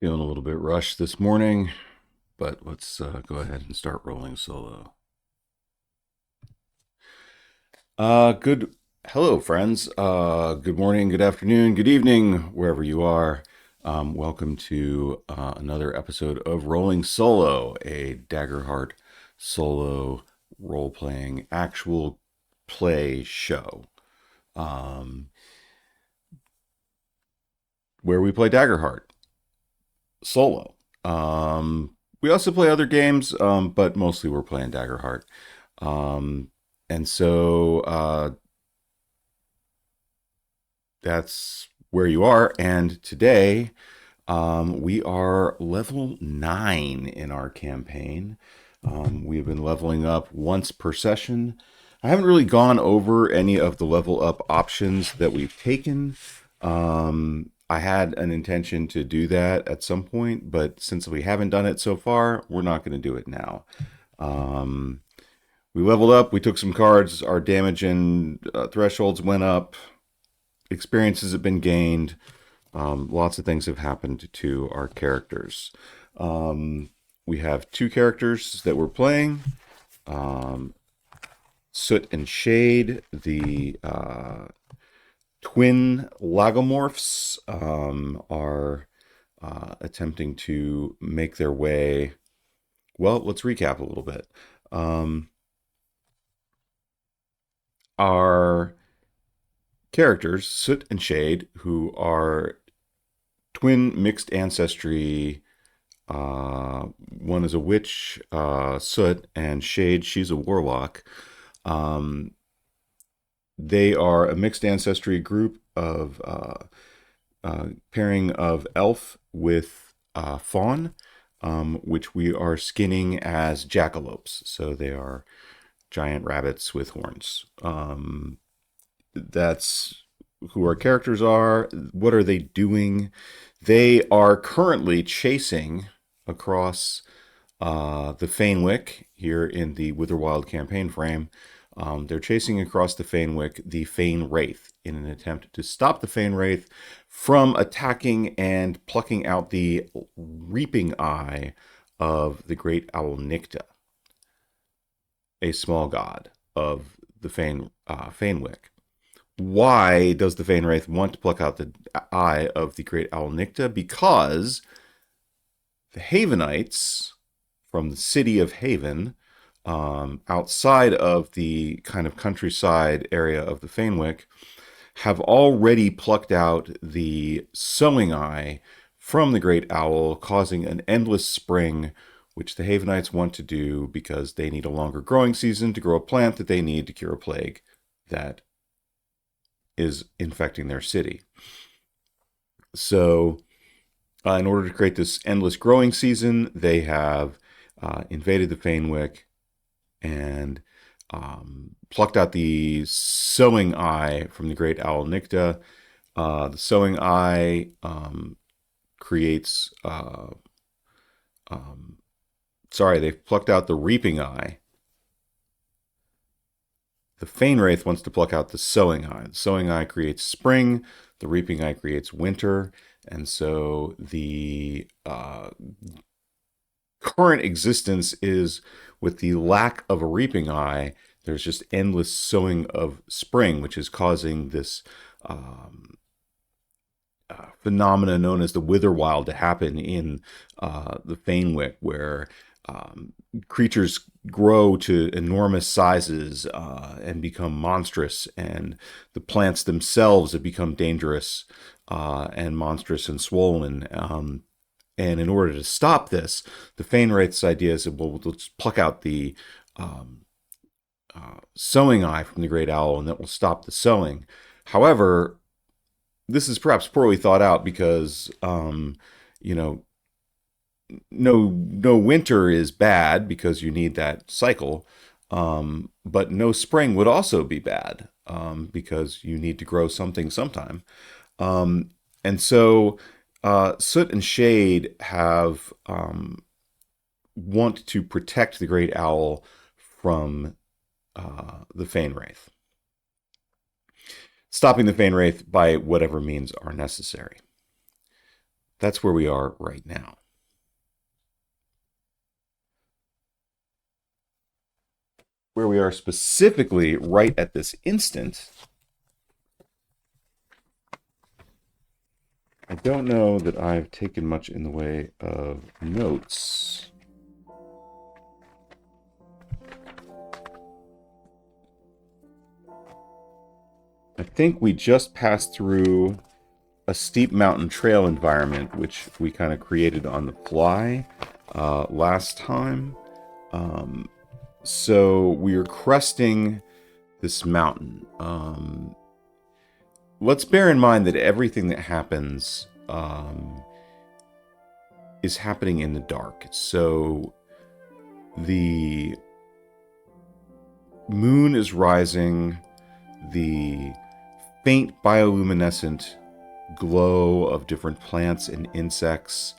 Feeling a little bit rushed this morning, but let's go ahead and start rolling solo. Good. Hello, friends. Good morning, good afternoon, good evening, wherever you are. Welcome to another episode of Rolling Solo, a Daggerheart solo role playing actual play show where we play Daggerheart solo. We also play other games, but mostly we're playing Daggerheart. Um, and so that's where you are. And today we are level 9 in our campaign. We've been leveling up once per session. I haven't really gone over any of the level up options that we've taken. I had an intention to do that at some point, but since we haven't done it so far, we're not going to do it now. Um, we leveled up, we took some cards, our damage and thresholds went up, experiences have been gained, lots of things have happened to our characters. We have two characters that we're playing. Soot and Shade, the twin lagomorphs, are attempting to make their way. Well, let's recap a little bit. Our characters, Soot and Shade, who are twin mixed ancestry. One is a witch, Soot, and Shade, she's a warlock. They are a mixed ancestry group of pairing of elf with fawn, which we are skinning as jackalopes. So they are giant rabbits with horns. That's who our characters are. What are they doing? They are currently chasing across the Fanewick here in the Witherwild campaign frame. They're chasing across the Fanewick the Fane Wraith in an attempt to stop the Fane Wraith from attacking and plucking out the reaping eye of the great owl Nicta, a small god of the Fanewick. Why does the Fane Wraith want to pluck out the eye of the great owl Nicta? Because the Havenites from the city of Haven, outside of the kind of countryside area of the Fanewick, have already plucked out the sowing eye from the great owl, causing an endless spring, which the Havenites want to do because they need a longer growing season to grow a plant that they need to cure a plague that is infecting their city. So, in order to create this endless growing season, they have invaded the Fanewick and plucked out the sowing eye from the great owl Nicta. The sowing eye creates. They've plucked out the reaping eye. The Fane Wraith wants to pluck out the sowing eye. The sowing eye creates spring. The reaping eye creates winter. And so the current existence is with the lack of a reaping eye, there's just endless sowing of spring, which is causing this phenomena known as the Witherwild to happen in the Fanewick, where creatures grow to enormous sizes and become monstrous, and the plants themselves have become dangerous and monstrous and swollen. And in order to stop this, the Fane Wraith's idea is, well, let's pluck out the sowing eye from the great owl, and that will stop the sowing. However, this is perhaps poorly thought out because, you know, no winter is bad because you need that cycle, but no spring would also be bad because you need to grow something sometime. And so Soot and Shade have want to protect the great owl from the Fane Wraith, stopping the Fane Wraith by whatever means are necessary. That's where we are right now. Where we are specifically right at this instant, I don't know that I've taken much in the way of notes. I think we just passed through a steep mountain trail environment, which we kind of created on the fly last time. So we are cresting this mountain. Let's bear in mind that everything that happens is happening in the dark. So the moon is rising, the faint bioluminescent glow of different plants and insects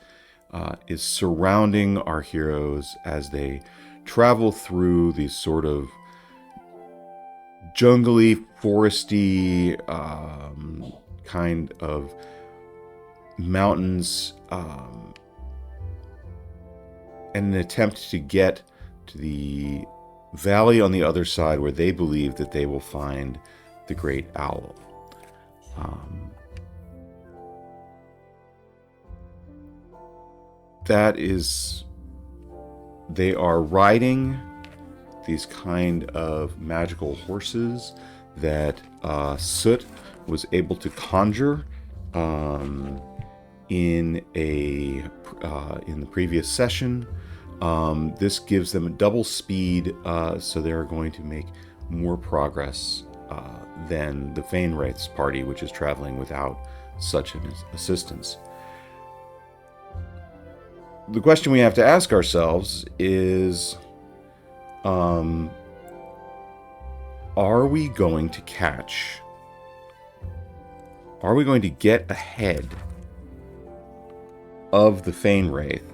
is surrounding our heroes as they travel through these sort of jungly, foresty kind of mountains in an attempt to get to the valley on the other side where they believe that they will find the great owl. That is, they are riding these kind of magical horses that Soot was able to conjure in the previous session. This gives them a double speed, so they're going to make more progress than the Fainwraith's party, which is traveling without such an assistance. The question we have to ask ourselves is, are we going to catch? Are we going to get ahead of the Fainwraith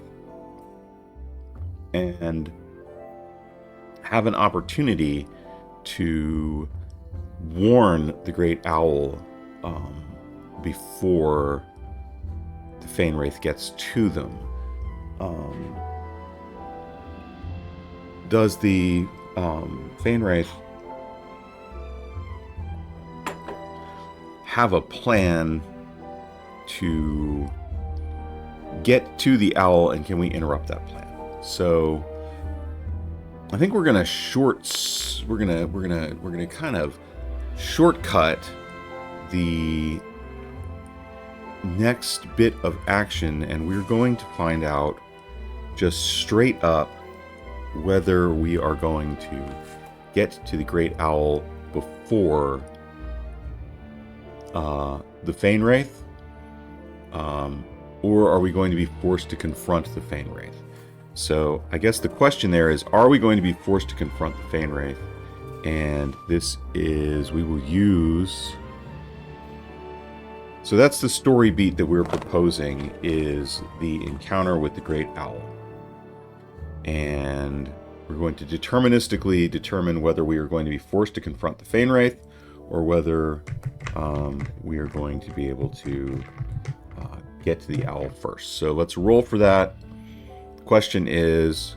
and have an opportunity to warn the great owl before the Fainwraith gets to them? Does the Fainwraith have a plan to get to the owl, and can we interrupt that plan? So I think we're gonna kind of shortcut the next bit of action, and we're going to find out just straight up whether we are going to get to the great owl before the Fainwraith, or are we going to be forced to confront the Fainwraith? So I guess the question there is, are we going to be forced to confront the Fainwraith? And this is, we will use... So that's the story beat that we're proposing, is the encounter with the great owl. And we're going to deterministically determine whether we are going to be forced to confront the Fainwraith, or whether we are going to be able to get to the owl first. So let's roll for that. The question is,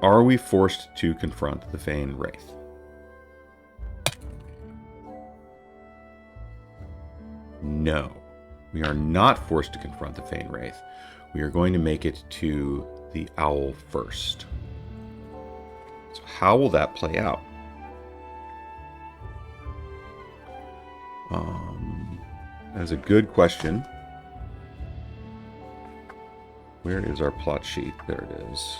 are we forced to confront the Fainwraith? No, we are not forced to confront the Fainwraith. We are going to make it to the owl first. So how will that play out? That's a good question. Where is our plot sheet? There it is.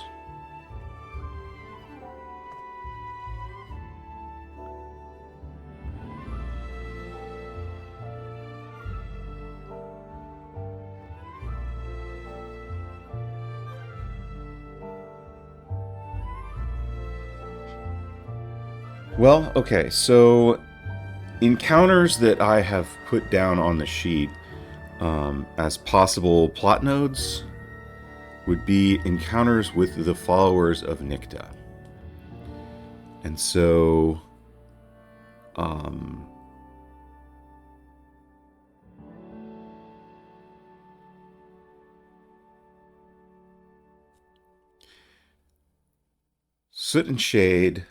Well, okay, so encounters that I have put down on the sheet as possible plot nodes would be encounters with the followers of Nikta. And so Soot and Shade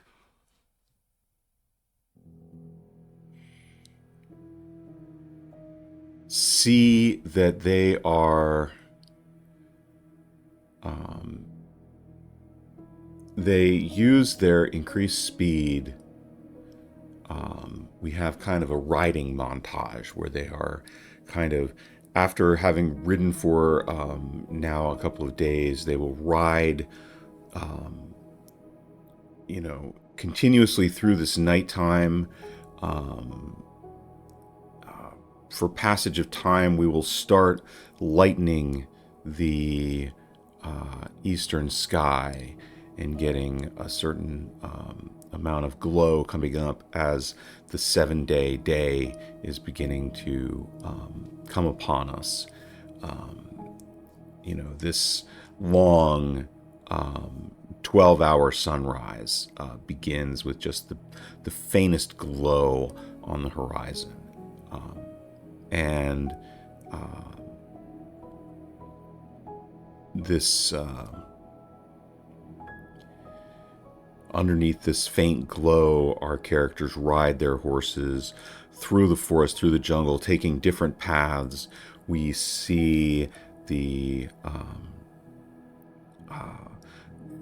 see that they are they use their increased speed. We have kind of a riding montage where they are kind of, after having ridden for now a couple of days, they will ride, continuously through this nighttime. For passage of time, we will start lightening the eastern sky and getting a certain amount of glow coming up as the 7-day day is beginning to come upon us. This long 12-hour sunrise begins with just the faintest glow on the horizon. And this underneath this faint glow, our characters ride their horses through the forest, through the jungle, taking different paths. We see the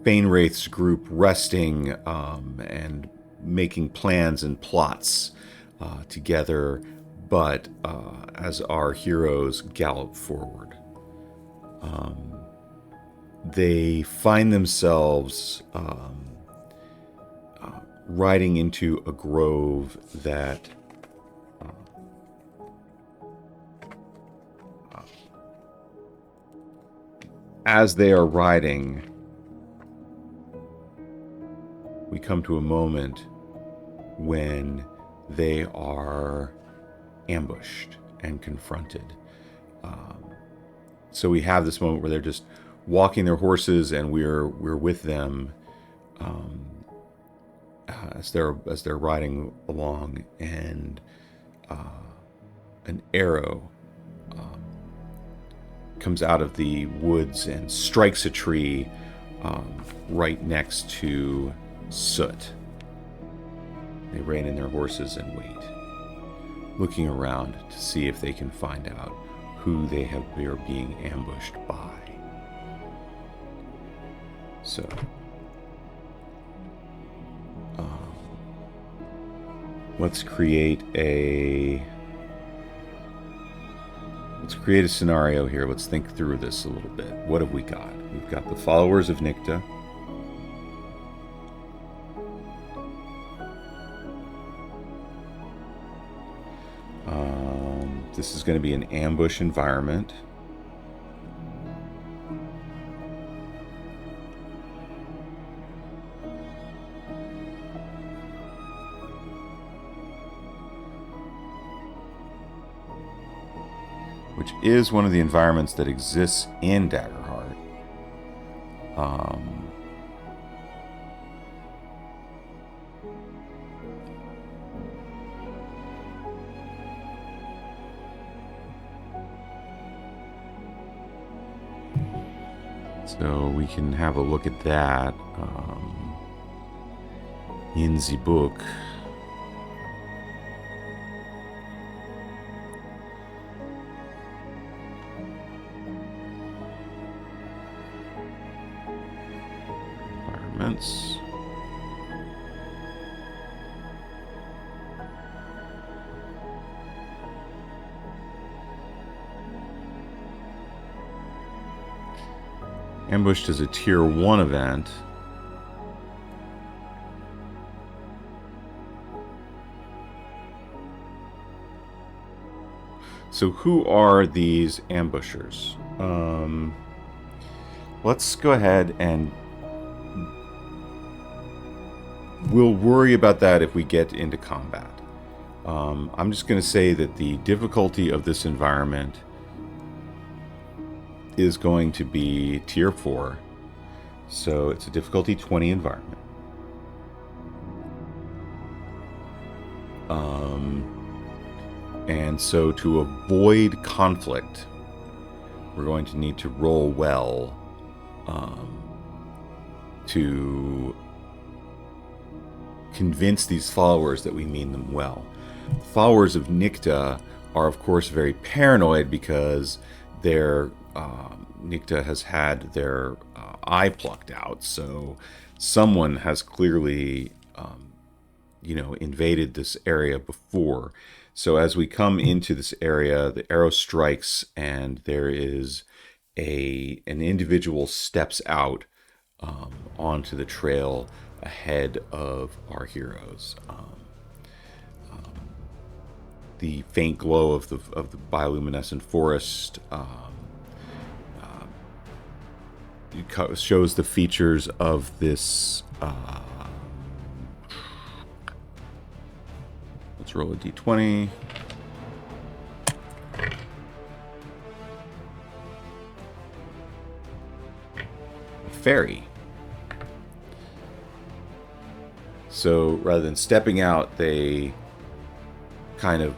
Bainwraith's group resting and making plans and plots together, but as our heroes gallop forward, they find themselves riding into a grove that as they are riding, we come to a moment when they are ambushed and confronted. So we have this moment where they're just walking their horses, and we're with them as they're riding along, and an arrow comes out of the woods and strikes a tree right next to Soot. They rein in their horses and wait, looking around to see if they can find out who they are being ambushed by. So, let's create a scenario here. Let's think through this a little bit. What have we got? We've got the followers of Nikta. This is going to be an ambush environment. Which is one of the environments that exists in Daggerheart. So we can have a look at that in the book. Environments. Ambushed is a tier 1 event. So who are these ambushers? Let's go ahead and we'll worry about that if we get into combat. I'm just going to say that the difficulty of this environment is going to be tier 4. So it's a difficulty 20 environment. And so to avoid conflict, we're going to need to roll well to convince these followers that we mean them well. Followers of Nikta are, of course, very paranoid because their Nikta has had their eye plucked out. So someone has clearly, invaded this area before. So as we come into this area, the arrow strikes, and there is an individual steps out onto the trail ahead of our heroes. The faint glow of the bioluminescent forest shows the features of this. Let's roll a d20. Fairy. So rather than stepping out, they kind of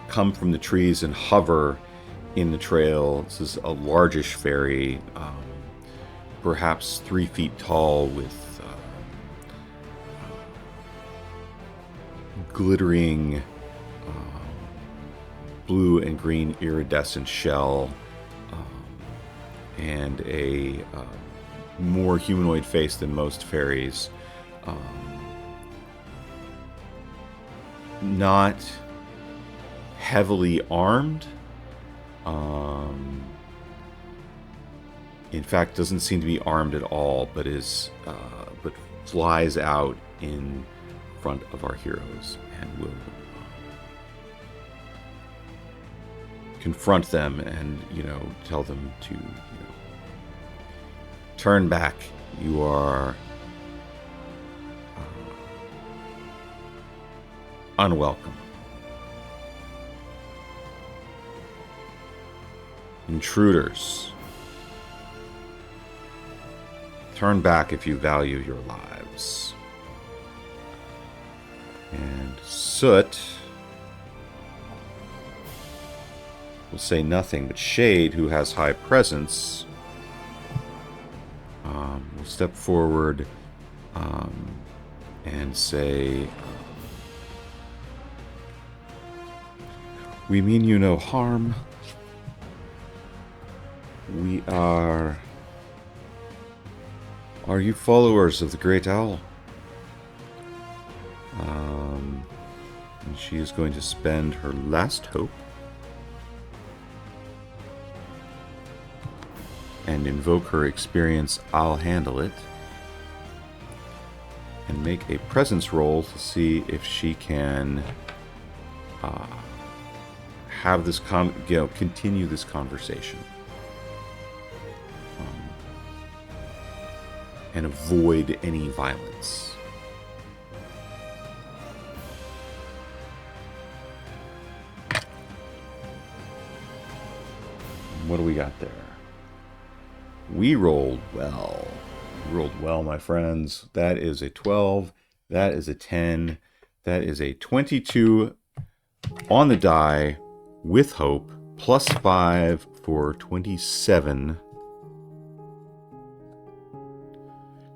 come from the trees and hover in the trail. This is a largish fairy, perhaps 3 feet tall, with glittering blue and green iridescent shell, and a more humanoid face than most fairies. Not heavily armed. In fact, doesn't seem to be armed at all, but but flies out in front of our heroes and will confront them and tell them to turn back. You are unwelcome. Intruders. Turn back if you value your lives. And Soot will say nothing, but Shade, who has high presence, will step forward and say, "We mean you no harm. We are you followers of the Great Owl?" And she is going to spend her last hope and invoke her experience, I'll handle it, and make a presence roll to see if she can have this continue this conversation and avoid any violence. What do we got there? We rolled well. We rolled well, my friends. That is a 12. That is a 10. That is a 22 on the die with hope, plus 5 for 27.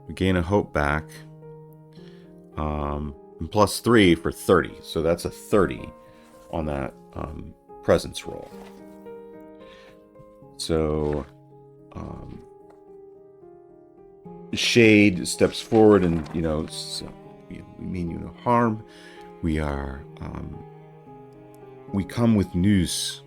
We gain a hope back. And plus 3 for 30. So that's a 30 on that presence roll. So Shade steps forward and, so we mean you no harm. We are, we come with news.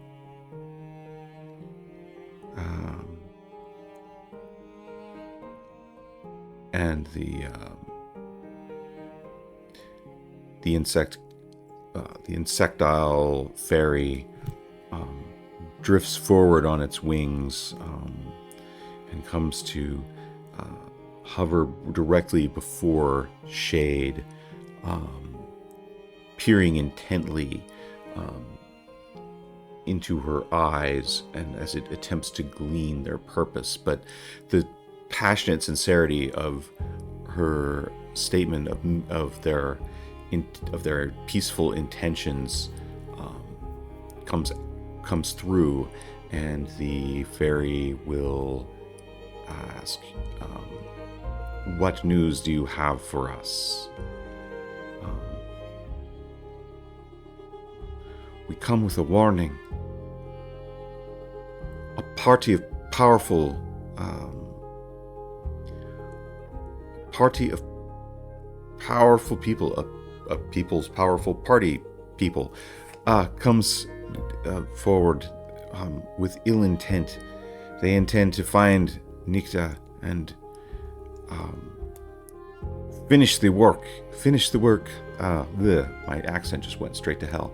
And the insectile fairy drifts forward on its wings and comes to hover directly before Shade, peering intently into her eyes, and as it attempts to glean their purpose. But the passionate sincerity of her statement of their peaceful intentions comes through, and the fairy will ask, "What news do you have for us?" Um, we come with a warning. A party of powerful, people, a people's powerful party people, comes forward with ill intent. They intend to find Nikta and finish the work. My accent just went straight to hell.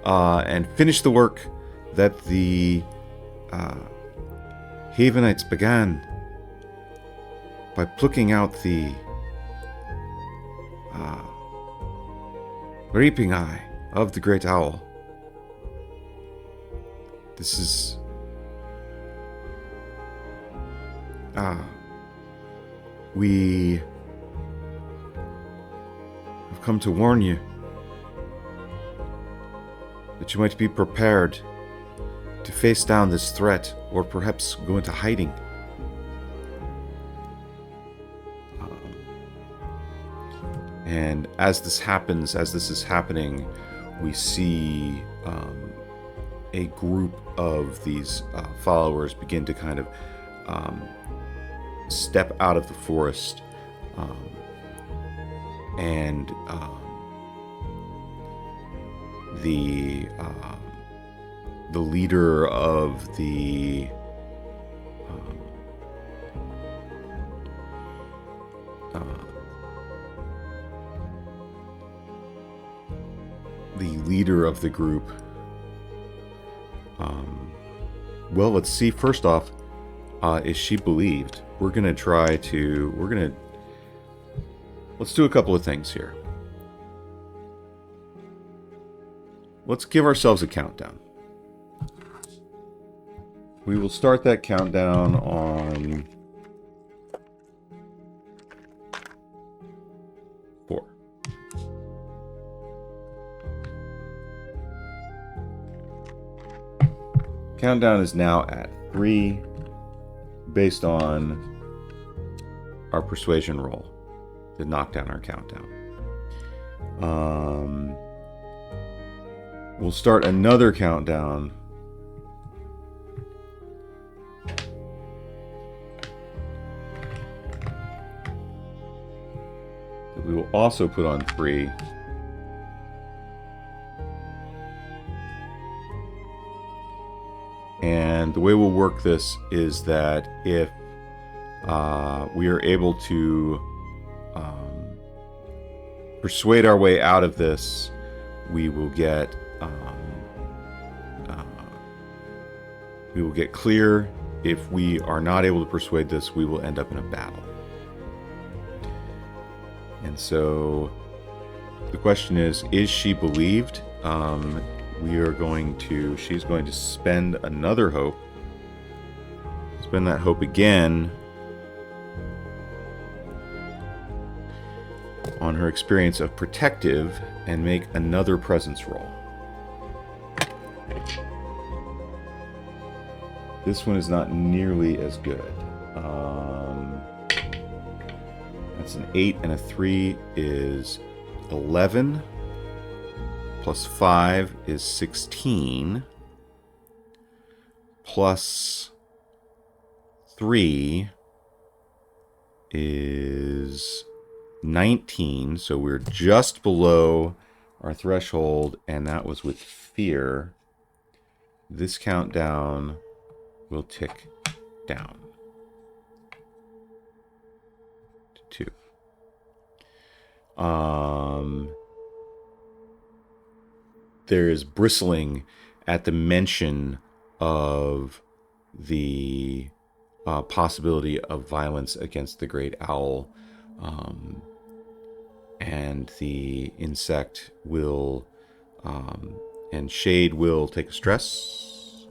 And finish the work that the Havenites began by plucking out the reaping eye of the great owl. This is we have come to warn you that you might be prepared to face down this threat, or perhaps go into hiding. And as this is happening, we see a group of these followers begin to kind of step out of the forest, and the leader of the group. Well, let's see. First off, is she believed? Let's do a couple of things here. Let's give ourselves a countdown. We will start that countdown on 4. Countdown is now at 3, based on our persuasion roll to knock down our countdown. We'll start another countdown that we will also put on 3. And the way we'll work this is that if we are able to persuade our way out of this, we will get clear. If we are not able to persuade this, we will end up in a battle. And so the question is she believed? She's going to spend another hope. Spend that hope again on her experience of protective and make another presence roll. This one is not nearly as good. That's an 8, and a 3 is 11. Plus 5 is 16. Plus 3 is 19. So we're just below our threshold, and that was with fear. This countdown will tick down to 2. There is bristling at the mention of the possibility of violence against the great owl, and the insect will, and Shade will take a stress.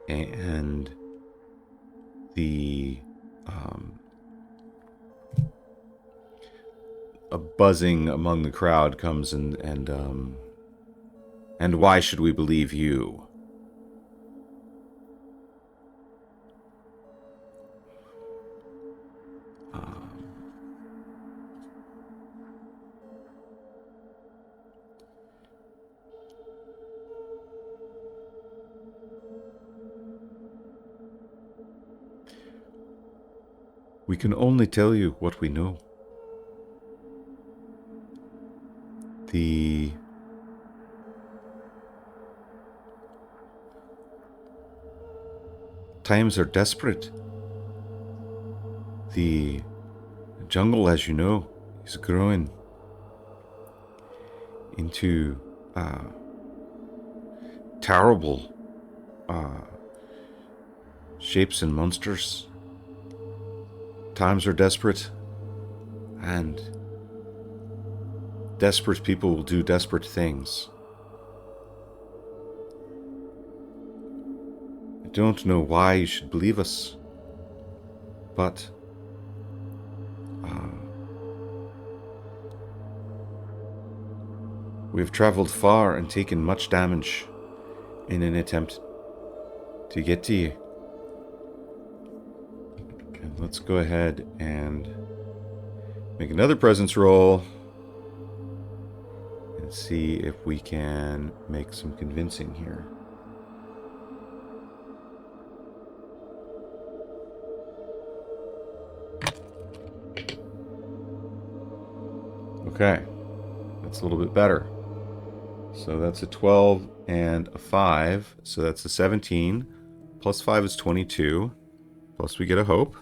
And the a buzzing among the crowd comes, and why should we believe you? We can only tell you what we know. The times are desperate. The jungle, as you know, is growing into terrible shapes and monsters. Times are desperate, and desperate people will do desperate things. I don't know why you should believe us, but we have traveled far and taken much damage in an attempt to get to you. And let's go ahead and make another presence roll and see if we can make some convincing here. Okay, that's a little bit better. So that's a 12 and a 5, so that's a 17. Plus 5 is 22. Plus we get a hope.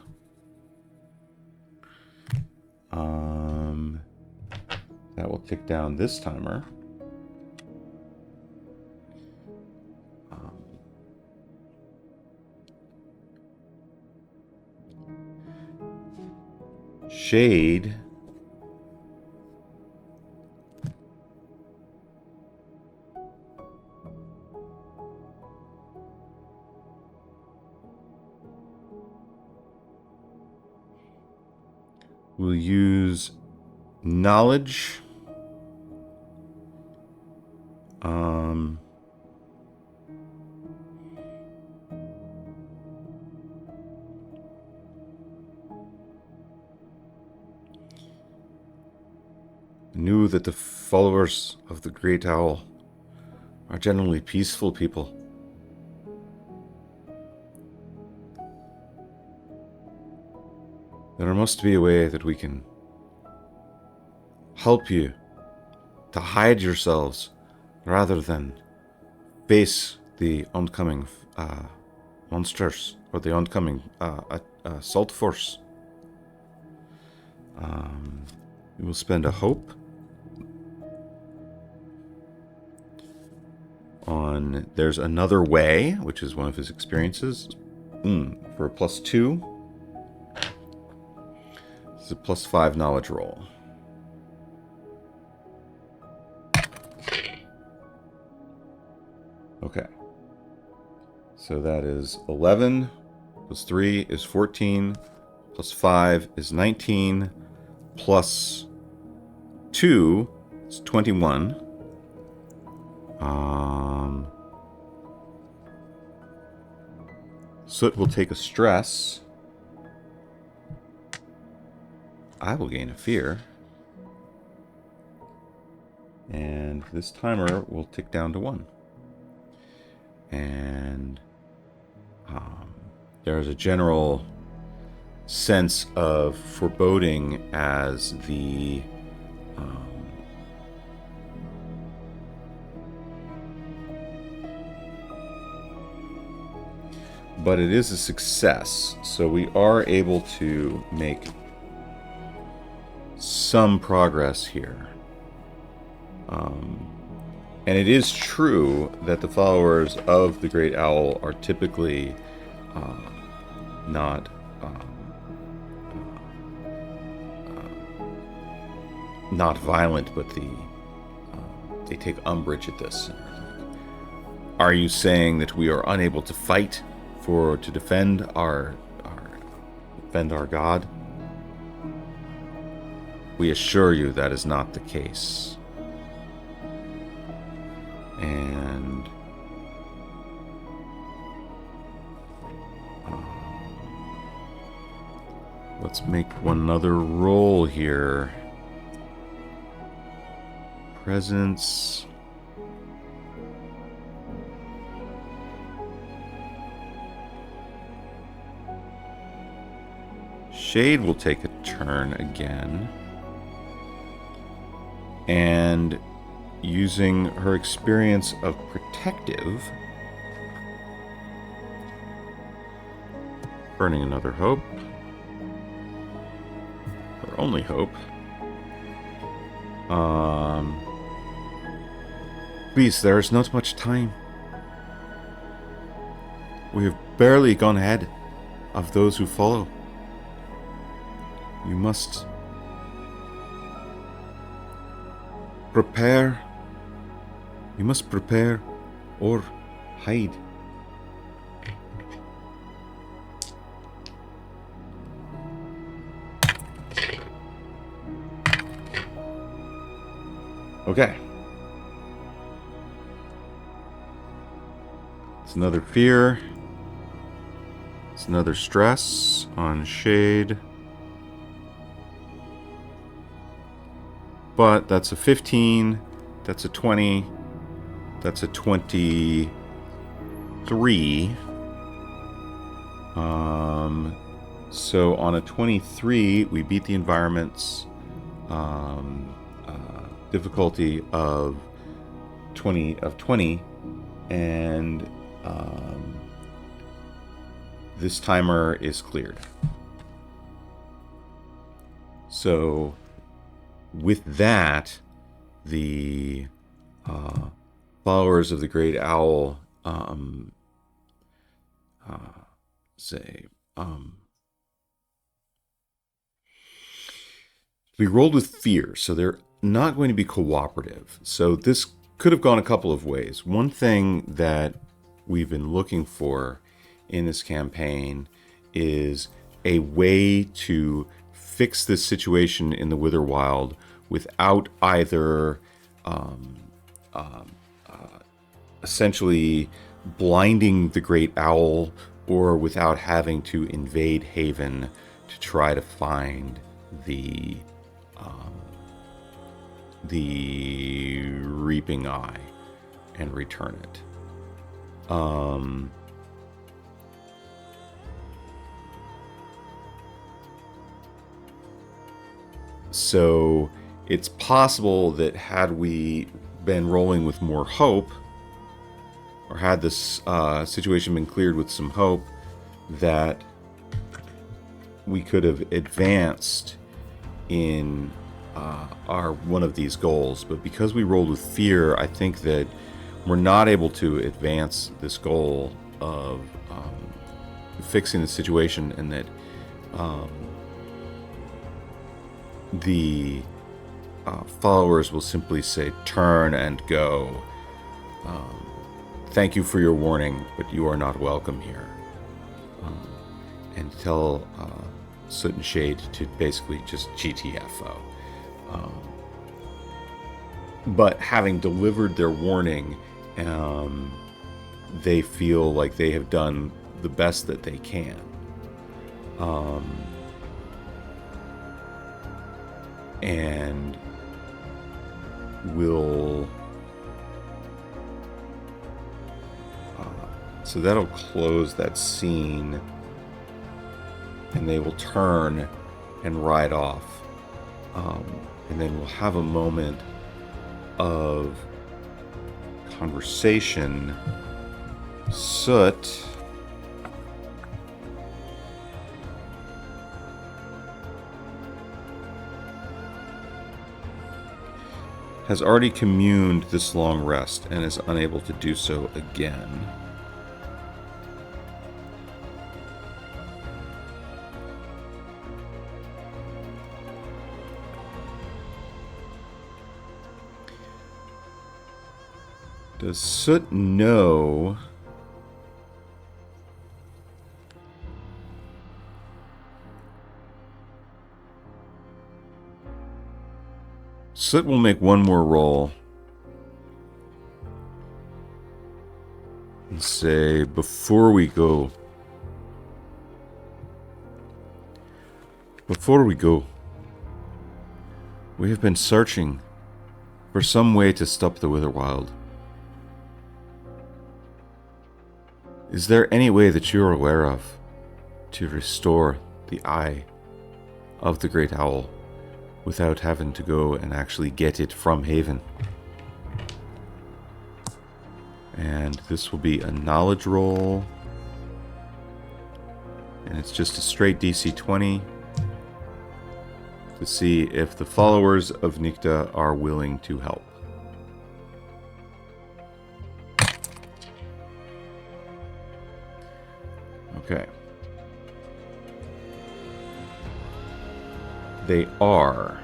That will tick down this timer. Shade will use knowledge. Knew that the followers of the Great Owl are generally peaceful people. There must be a way that we can help you to hide yourselves rather than face the oncoming monsters or the oncoming assault force. We will spend a hope on There's Another Way, which is one of his experiences, for a +2. This is a +5 knowledge roll. Okay. So that is 11, plus 3 is 14, plus 5 is 19, plus 2 is 21. Soot will take a stress. I will gain a fear. And this timer will tick down to 1. And there's a general sense of foreboding as the but it is a success, so we are able to make some progress here. And it is true that the followers of the Great Owl are typically not violent, but they take umbrage at this. Are you saying that we are unable to fight to defend our God? We assure you that is not the case. And let's make one other roll here. Presence. Shade will take a turn again. And using her experience of protective, burning another hope, her only hope. Please, there is not much time. We have barely gone ahead of those who follow. You must prepare. You must prepare or hide. Okay. It's another fear. It's another stress on Shade. But that's a 15. That's a 20. That's a 23. So on a 23, we beat the environment's difficulty of 20, and this timer is cleared. So with that, the followers of the Great Owl say, we rolled with fear, so they're not going to be cooperative. So this could have gone a couple of ways. One thing that we've been looking for in this campaign is a way to fix this situation in the Witherwild without either essentially blinding the Great Owl or without having to invade Haven to try to find the Reaping Eye and return it. So it's possible that had we been rolling with more hope, or had this situation been cleared with some hope, that we could have advanced in our one of these goals. But because we rolled with fear, I think that we're not able to advance this goal of fixing the situation, and that the followers will simply say, turn and go. Thank you for your warning, but you are not welcome here. And tell Soot and Shade to basically just GTFO. But having delivered their warning, they feel like they have done the best that they can. And will... so that'll close that scene, and they will turn and ride off. And then we'll have a moment of conversation. Soot has already communed this long rest and is unable to do so again. Does Soot know Soot will make one more roll and say, before we go, we have been searching for some way to stop the Witherwild. Is there any way that you're aware of to restore the Eye of the Great Owl without having to go and actually get it from Haven. And this will be a knowledge roll. And it's just a straight DC 20 to see if the followers of Nikta are willing to help. Okay. They are.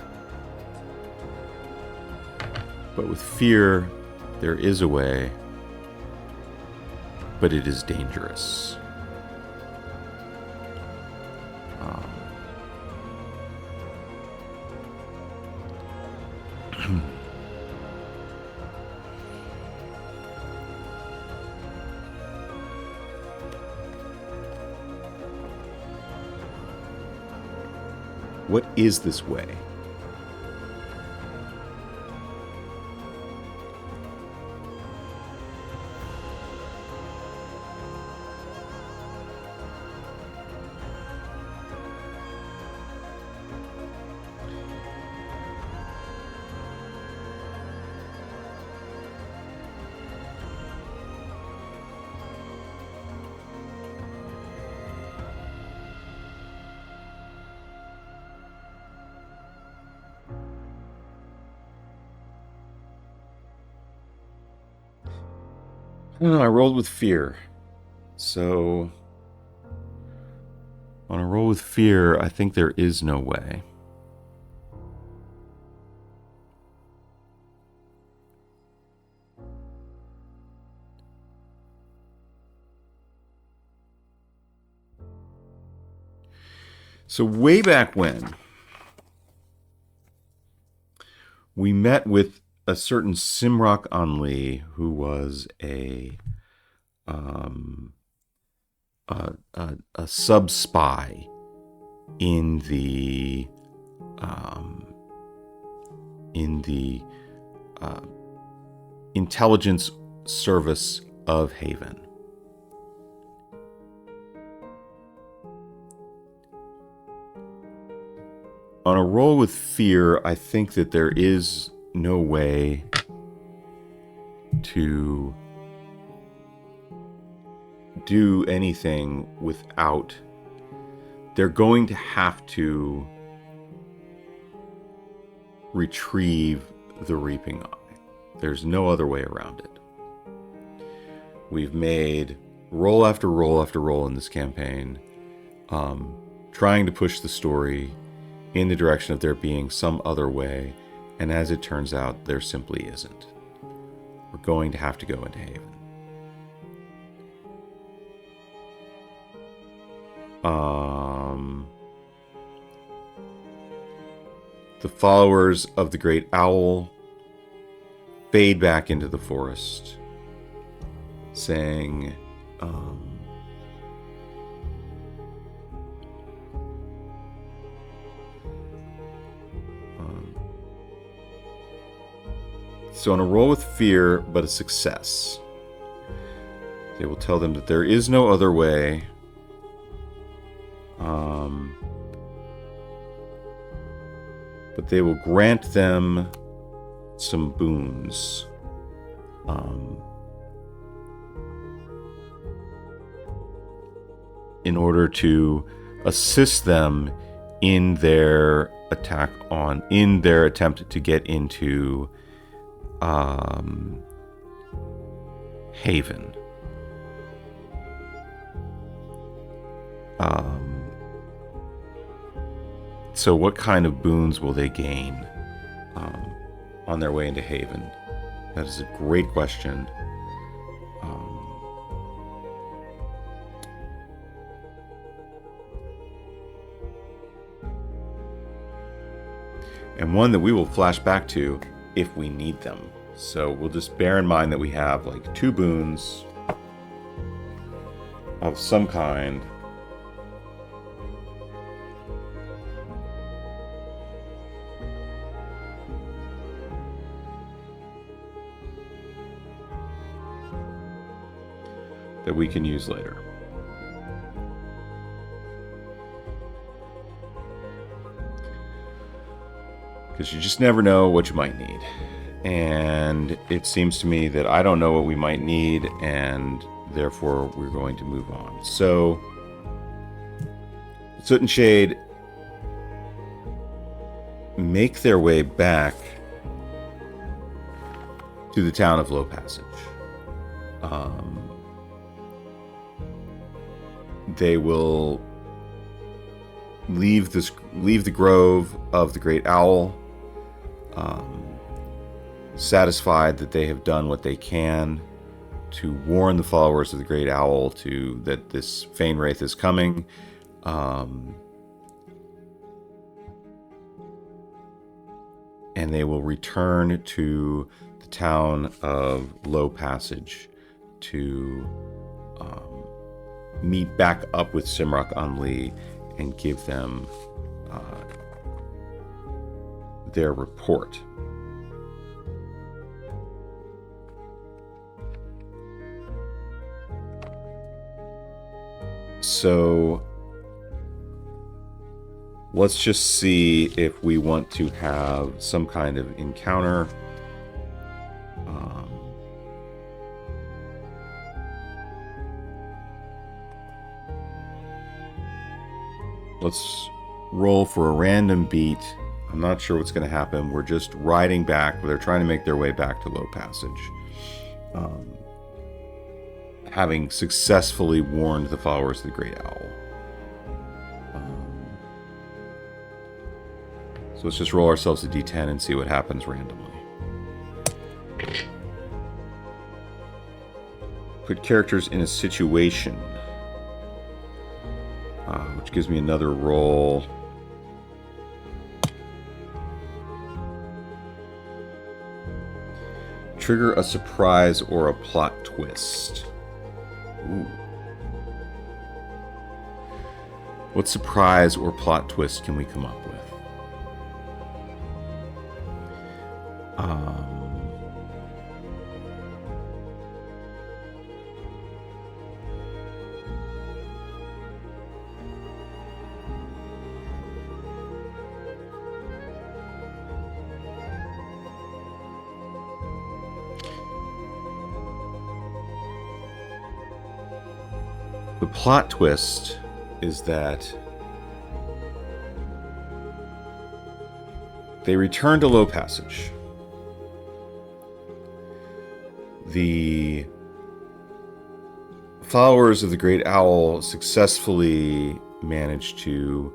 But with fear, there is a way. But it is dangerous. What is this way? I don't know, I rolled with fear. So, on a roll with fear, I think there is no way. So way back when, we met with a certain Simrock Anli, who was a sub spy in the intelligence service of Haven. On a roll with fear, I think that there is no way to do anything without. They're going to have to retrieve the Reaping Eye. There's no other way around it. We've made roll after roll after roll in this campaign, trying to push the story in the direction of there being some other way, and as it turns out, there simply isn't. We're going to have to go into Haven. The followers of the Great Owl fade back into the forest, saying, so on a roll with fear, but a success, they will tell them that there is no other way. But they will grant them some boons. In order to assist them in their attempt to get into Haven. So what kind of boons will they gain on their way into Haven? That is a great question. And one that we will flash back to if we need them. So we'll just bear in mind that we have like 2 boons of some kind. That we can use later. because you just never know what you might need. And it seems to me that I don't know what we might need, and therefore we're going to move on. So, Soot and Shade make their way back to the town of Low Passage. They will leave the grove of the Great Owl, satisfied that they have done what they can to warn the followers of the Great Owl that this Fane Wraith is coming. And they will return to the town of Low Passage to meet back up with Simrock Unli and give them their report. So let's just see if we want to have some kind of encounter. Let's roll for a random beat. I'm not sure what's going to happen. We're just riding back. They're trying to make their way back to Low Passage. Having successfully warned the followers of the Great Owl. So let's just roll ourselves a d10 and see what happens randomly. Put characters in a situation. Which gives me another roll. Trigger a surprise or a plot twist. Ooh. What surprise or plot twist can we come up with? The plot twist is that they return to Low Passage. The followers of the Great Owl successfully managed to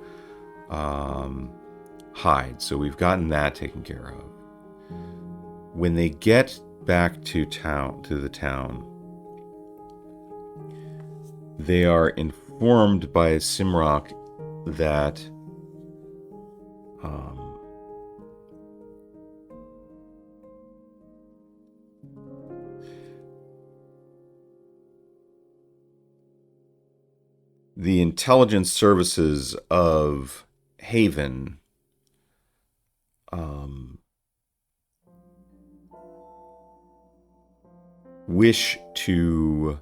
hide, so we've gotten that taken care of. When they get back to the town, they are informed by Simrock that the intelligence services of Haven wish to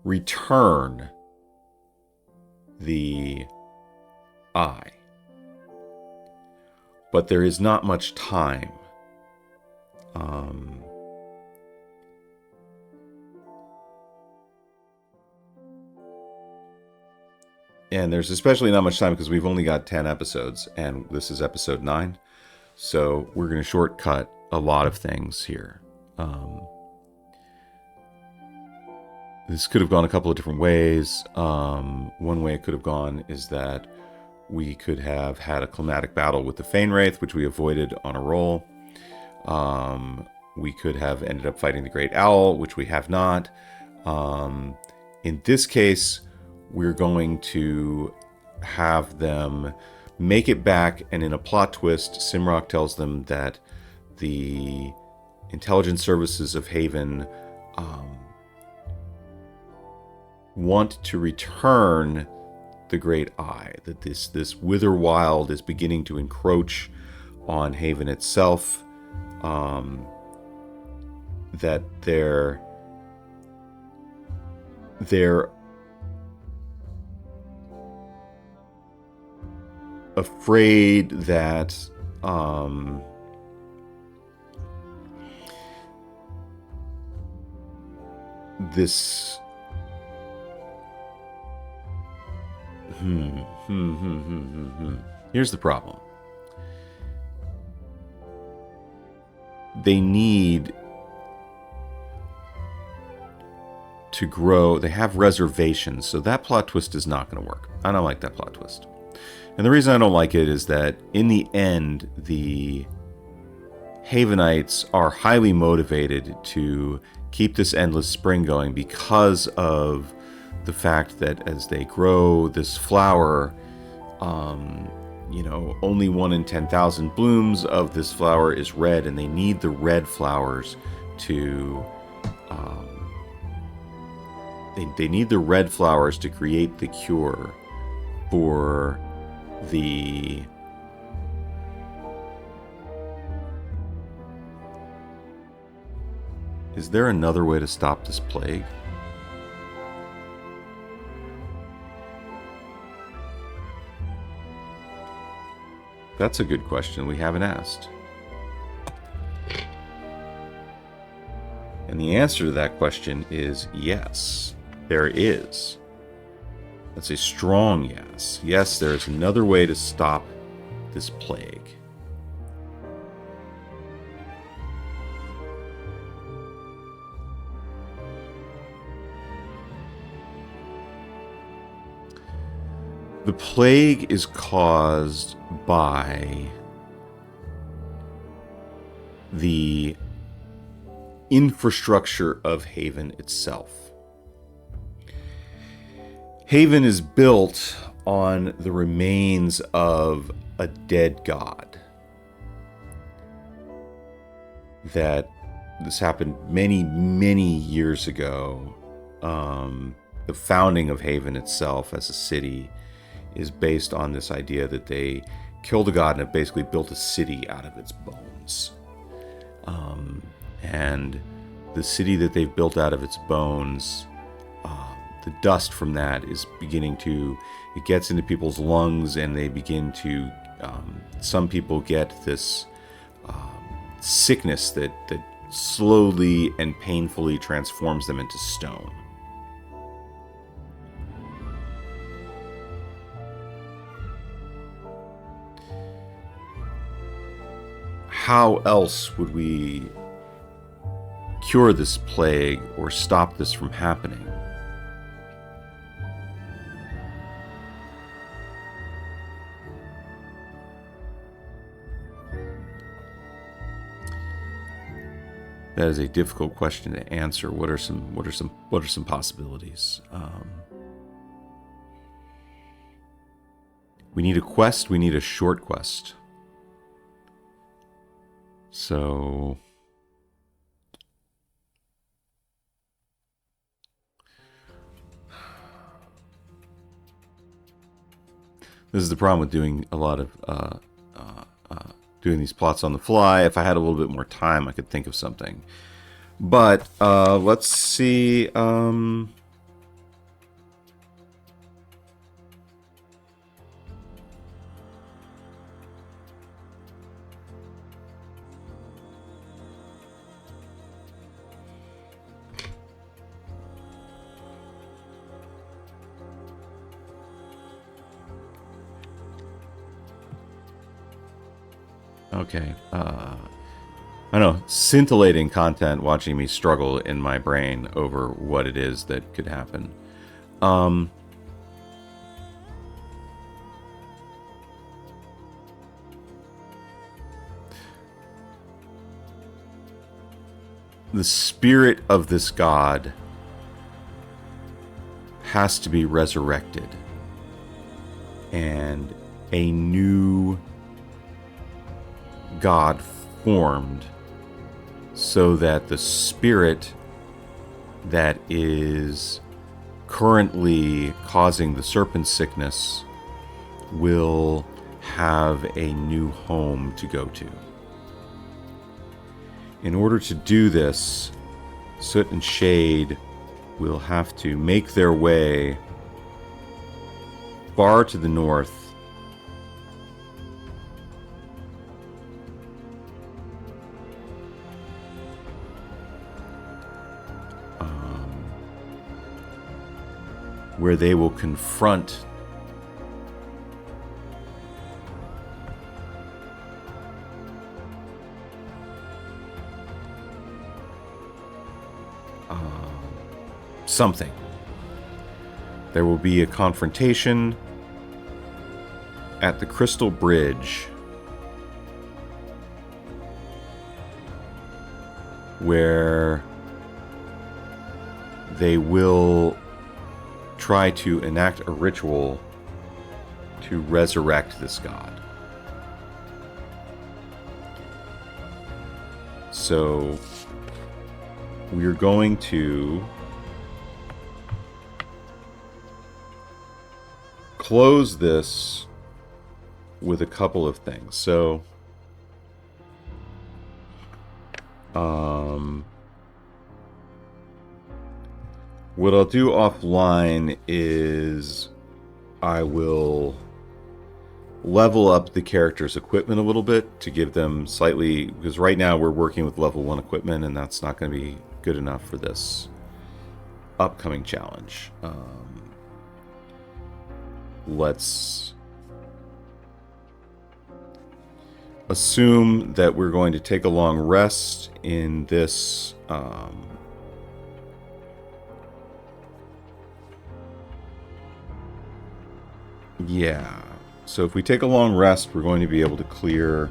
return the eye. But there is not much time. And there's especially not much time because we've only got 10 episodes, and this is episode 9. So we're going to shortcut a lot of things here. This could have gone a couple of different ways. One way it could have gone is that we could have had a climatic battle with the Fane Wraith, which we avoided on a roll. We could have ended up fighting the Great Owl, which we have not. In this case, we're going to have them make it back, and in a plot twist, Simrock tells them that the intelligence services of Haven want to return the Great Eye, that this Witherwild is beginning to encroach on Haven itself, that they're afraid that this here's the problem. They need to grow. They have reservations, so that plot twist is not going to work. I don't like that plot twist. And the reason I don't like it is that in the end, the Havenites are highly motivated to keep this endless spring going because of the fact that as they grow this flower, only 1 in 10,000 blooms of this flower is red, and they need the red flowers to they need the red flowers to create the cure for the Is there another way to stop this plague? That's a good question we haven't asked. And the answer to that question is yes, there is. That's a strong yes. Yes, there is another way to stop this plague. The plague is caused by the infrastructure of Haven itself. Haven is built on the remains of a dead god. That this happened many, many years ago. The founding of Haven itself as a city is based on this idea that they killed a god and have basically built a city out of its bones. And the city that they've built out of its bones, the dust from that is beginning to, it gets into people's lungs, and they begin to, some people get this sickness that slowly and painfully transforms them into stone. How else would we cure this plague or stop this from happening? That is a difficult question to answer. What are some possibilities? We need a quest. We need a short quest. So this is the problem with doing a lot of doing these plots on the fly. If I had a little bit more time, I could think of something. But let's see. Okay. I know, scintillating content watching me struggle in my brain over what it is that could happen. The spirit of this god has to be resurrected, and a new god formed, so that the spirit that is currently causing the serpent sickness will have a new home to go to. In order to do this, Soot and Shade will have to make their way far to the north where they will confront something. There will be a confrontation at the Crystal Bridge where they will try to enact a ritual to resurrect this god. So we're going to close this with a couple of things. So what I'll do offline is I will level up the character's equipment a little bit to give them slightly, because right now we're working with level 1 equipment and that's not going to be good enough for this upcoming challenge. Let's assume that we're going to take a long rest in this yeah, so if we take a long rest, we're going to be able to clear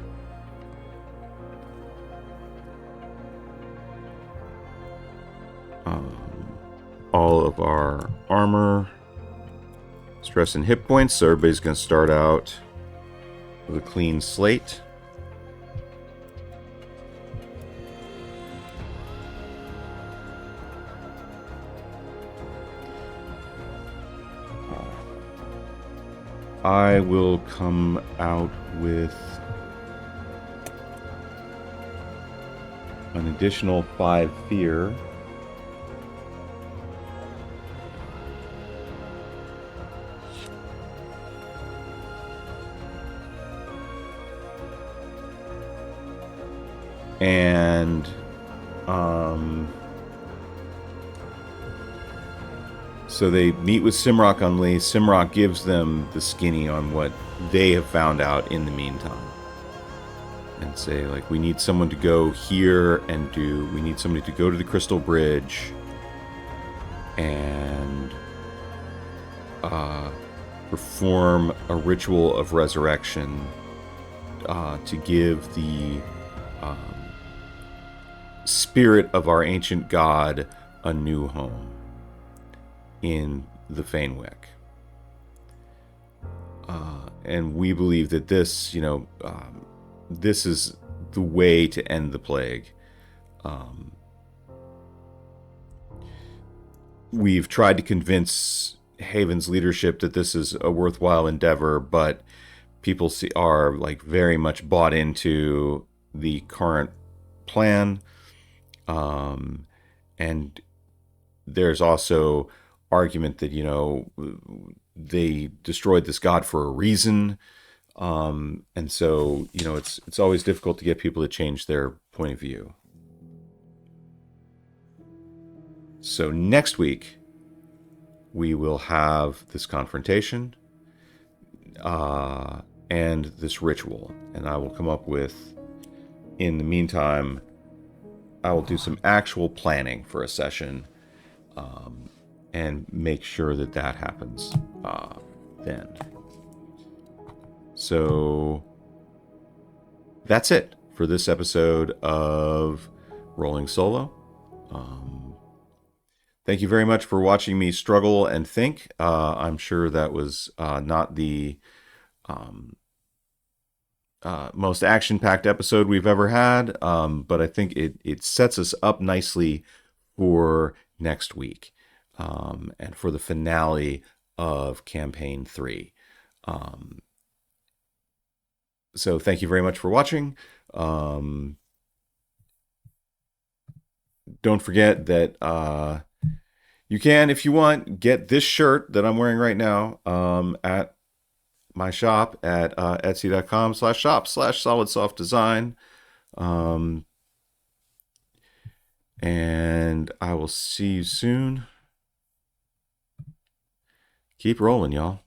all of our armor, stress, and hit points. So everybody's going to start out with a clean slate. I will come out with an additional 5 fear. And so they meet with Simrock Unlee. Simrock gives them the skinny on what they have found out in the meantime. And say, like, we need someone to go here and we need somebody to go to the Crystal Bridge and perform a ritual of resurrection to give the spirit of our ancient god a new home in the Fanewick. And we believe that this, this is the way to end the plague. We've tried to convince Haven's leadership that this is a worthwhile endeavor, but people are like very much bought into the current plan. And there's also argument that, they destroyed this god for a reason. And so, it's always difficult to get people to change their point of view. So next week, we will have this confrontation and this ritual. And I will come up with, in the meantime, I will do some actual planning for a session and make sure that happens then. So that's it for this episode of Rolling Solo. Thank you very much for watching me struggle and think. I'm sure that was not the most action-packed episode we've ever had, but I think it sets us up nicely for next week and for the finale of Campaign 3. So thank you very much for watching. Don't forget that you can, if you want, get this shirt that I'm wearing right now at my shop at etsy.com/shop/solidsoftdesign. And I will see you soon. Keep rolling, y'all.